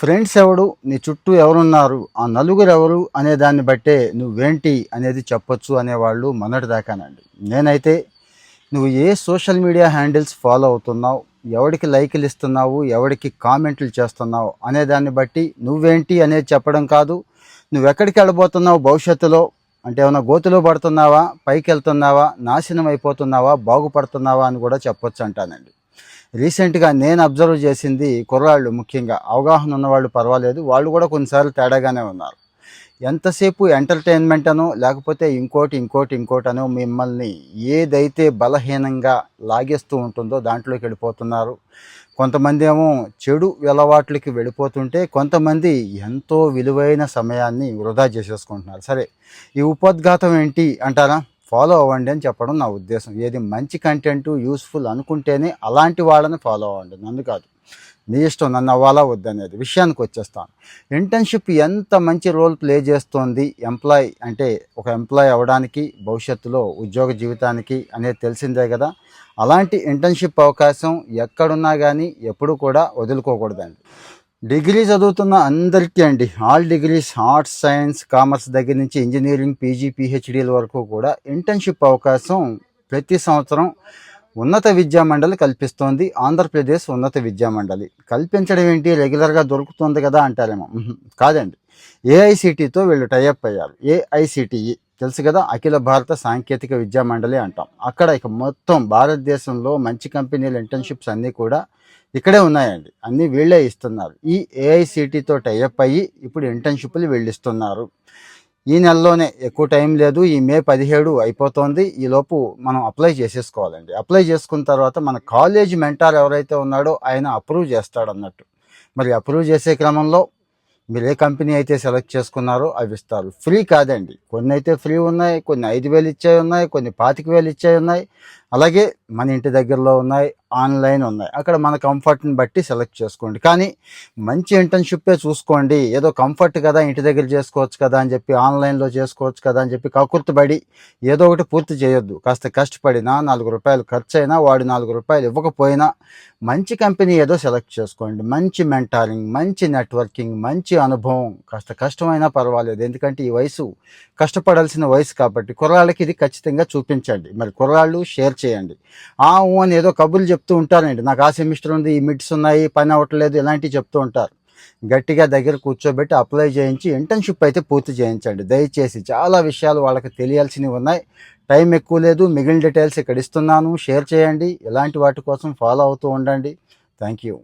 Friends ఎవడు, నీ చుట్టూ ఎవరున్నారు, ఆ నలుగురు ఎవరు అనే దాన్ని బట్టే నువ్వేంటి అనేది చెప్పొచ్చు అనేవాళ్ళు మొన్నటిదాకానండి. నేనైతే నువ్వు ఏ సోషల్ మీడియా హ్యాండిల్స్ ఫాలో అవుతున్నావు, ఎవడికి లైకులు ఇస్తున్నావు, ఎవడికి కామెంట్లు చేస్తున్నావు అనే దాన్ని బట్టి నువ్వేంటి అనేది చెప్పడం కాదు. నువ్వెక్కడికి వెళ్ళబోతున్నావు భవిష్యత్తులో, అంటే ఏమైనా గోతులో పడుతున్నావా, పైకి వెళ్తున్నావా, నాశనం అయిపోతున్నావా, బాగుపడుతున్నావా అని కూడా చెప్పొచ్చు అంటానండి. రీసెంట్గా నేను అబ్జర్వ్ చేసింది, కుర్రాళ్ళు ముఖ్యంగా అవగాహన ఉన్నవాళ్ళు పర్వాలేదు, వాళ్ళు కూడా కొన్నిసార్లు తేడాగానే ఉన్నారు. ఎంతసేపు ఎంటర్టైన్మెంట్ అనో లేకపోతే ఇంకోటి అనో మిమ్మల్ని ఏదైతే బలహీనంగా లాగేస్తూ ఉంటుందో దాంట్లోకి వెళ్ళిపోతున్నారు. కొంతమంది ఏమో చెడు అలవాట్లకి వెళ్ళిపోతుంటే, కొంతమంది ఎంతో విలువైన సమయాన్ని వృధా చేసేసుకుంటున్నారు. సరే, ఈ ఉపోద్ఘాతం ఏంటి అంటారా? ఫాలో అవ్వండి అని చెప్పడం నా ఉద్దేశం. ఏది మంచి కంటెంట్ యూస్ఫుల్ అనుకుంటేనే అలాంటి వాళ్ళని ఫాలో అవ్వండి, నన్ను కాదు. మీ ఇష్టం, నన్ను అవ్వాలా వద్దనేది. విషయానికి వచ్చేస్తాను. ఇంటర్న్షిప్ ఎంత మంచి రోల్ ప్లే చేస్తోంది ఒక ఎంప్లాయ్ అవ్వడానికి, భవిష్యత్తులో ఉద్యోగ జీవితానికి అనేది తెలిసిందే కదా. అలాంటి ఇంటర్న్షిప్ అవకాశం ఎక్కడున్నా కానీ ఎప్పుడు కూడా వదులుకోకూడదండి. డిగ్రీ చదువుతున్న అందరికీ అండి, all degrees, arts, science, commerce దగ్గర నుంచి ఇంజనీరింగ్, పీజీ, పిహెచ్డీల వరకు కూడా ఇంటర్న్షిప్ అవకాశం ప్రతి సంవత్సరం ఉన్నత విద్యామండలి కల్పిస్తోంది. ఆంధ్రప్రదేశ్ ఉన్నత విద్యామండలి కల్పించడం ఏంటి, రెగ్యులర్గా దొరుకుతుంది కదా అంటారేమో. కాదండి, ఏఐసిటితో వీళ్ళు టైఅప్ అయ్యారు. ఏఐసిటిఈ తెలుసు కదా, అఖిల భారత సాంకేతిక విద్యా మండలి అంటాం. అక్కడ ఇక మొత్తం భారతదేశంలో మంచి కంపెనీల ఇంటర్న్షిప్స్ అన్నీ కూడా ఇక్కడే ఉన్నాయండి. అన్నీ వీళ్ళే ఇస్తున్నారు. ఈ ఏఐసిటితో టైఅప్ అయ్యి ఇప్పుడు ఇంటర్న్షిప్లు వీళ్ళు ఇస్తున్నారు. ఈ నెలలోనే, ఎక్కువ టైం లేదు, ఈ మే 17 అయిపోతుంది. ఈలోపు మనం అప్లై చేసేసుకోవాలండి. అప్లై చేసుకున్న తర్వాత మన కాలేజ్ మెంటార్ ఎవరైతే ఉన్నాడో ఆయన అప్రూవ్ చేస్తాడు అన్నట్టు. మరి అప్రూవ్ చేసే క్రమంలో మీరు ఏ కంపెనీ అయితే సెలెక్ట్ చేసుకున్నారో అవి ఇస్తారు. ఫ్రీ కాదండి, కొన్ని అయితే ఫ్రీ ఉన్నాయి, కొన్ని 5,000 ఇచ్చాయి ఉన్నాయి, కొన్ని 25,000 ఇచ్చాయి ఉన్నాయి. అలాగే మన ఇంటి దగ్గరలో ఉన్నాయి, ఆన్లైన్ ఉన్నాయి. అక్కడ మన కంఫర్ట్ని బట్టి సెలెక్ట్ చేసుకోండి. కానీ మంచి ఇంటర్న్షిప్పే చూసుకోండి. ఏదో కంఫర్ట్ కదా, ఇంటి దగ్గర చేసుకోవచ్చు కదా అని చెప్పి, ఆన్లైన్లో చేసుకోవచ్చు కదా అని చెప్పి కకుర్తిపడి ఏదో ఒకటి పూర్తి చేయొద్దు. కాస్త కష్టపడినా, 4 రూపాయలు ఖర్చు అయినా, వాడు 4 రూపాయలు ఇవ్వకపోయినా మంచి కంపెనీ ఏదో సెలెక్ట్ చేసుకోండి. మంచి మెంటారింగ్, మంచి నెట్వర్కింగ్, మంచి అనుభవం. కాస్త కష్టమైనా పర్వాలేదు, ఎందుకంటే ఈ వయసు కష్టపడాల్సిన వయసు కాబట్టి. కుర్రాళ్ళకి ఇది ఖచ్చితంగా చూపించండి. మరి కుర్రాళ్ళు షేర్ చేయండి. అని ఏదో కబుర్లు చెప్తూ ఉంటారండి, నాకు ఆ సెమిస్టర్ ఉంది, ఈ మిడ్స్ ఉన్నాయి, పని అవ్వట్లేదు, ఇలాంటివి చెప్తూ ఉంటారు. గట్టిగా దగ్గర కూర్చోబెట్టి అప్లై చేయించి ఇంటర్న్షిప్ అయితే పూర్తి చేయించండి దయచేసి. చాలా విషయాలు వాళ్ళకి తెలియాల్సినవి ఉన్నాయి. టైం ఎక్కువ లేదు, మిగిలిన డీటెయిల్స్ ఇక్కడ ఇస్తున్నాను, షేర్ చేయండి. ఇలాంటి వాటి కోసం ఫాలో అవుతూ ఉండండి. Thank you.